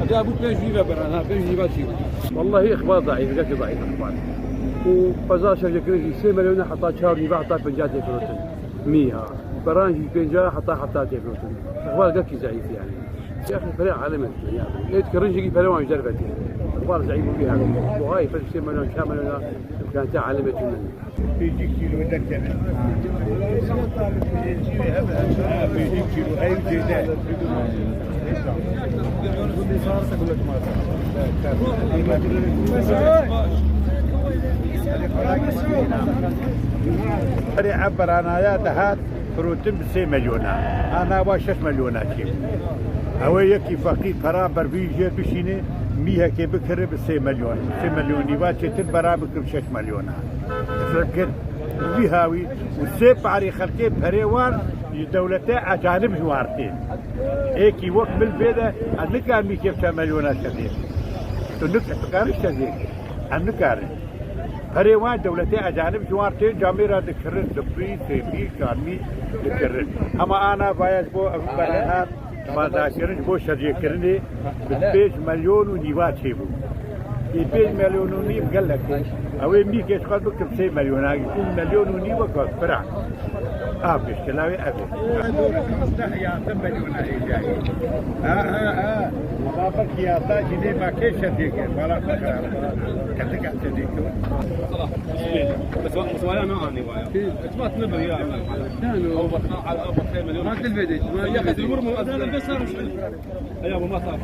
جابوا 2 جنيه برا 2 جنيه والله اخبار ضعيف قد ضعيف اخبار وبازار شركه كريجي 6 مليون حطها 4 جنيه حطها 50 فلوتن 100 برانجي 50 حطها فلوتن اخبار قد ضعيف يعني يا اخي فريق عالمي يعني ليت كرنجي فلوان جربت يعني اخبار ضعيف فيها وهاي 6 مليون 4 مليون كانت عالميه بيجي كيلو دكتور بيجي كيلو هاي جديد أنا عبر أنا يا دهات فروتين ب6 مليون أنا ب 6 مليون كيف هو يكي فقير برابر بيجي بشينه ميها كي بكره ب6 مليون 6 مليون يبات شتر برابر ب 6 مليون فكر بيهاوي والسيب على خلقي بريوان دولتي أجانب جوارتين هيك وقت بالبيدة النكار مي كيف مليون شديد تنكار شديد النكار بريوان دولتي أجانب جوارتين جاميرا ذكرت دبي سيبي كارمي ذكرت أما أنا بايز بو أخبارات ما ذاكرين بو شديد كرني ب5 مليون ونيوات شيبو 5 مليون ونيف قال لك أوي ميك يشقد بكتب 6 مليون يكون مليون ونيف وقت فرع أبش كلاوي أبش 15 مليون جاي ما بك يا تاجي ما كيش شديك ولا فكر كتك شديك بس ولا ما اني وياه ما تنبر يا او على 4 مليون ما تلفدت يا اخي الامور انا بس صار ايام ما صار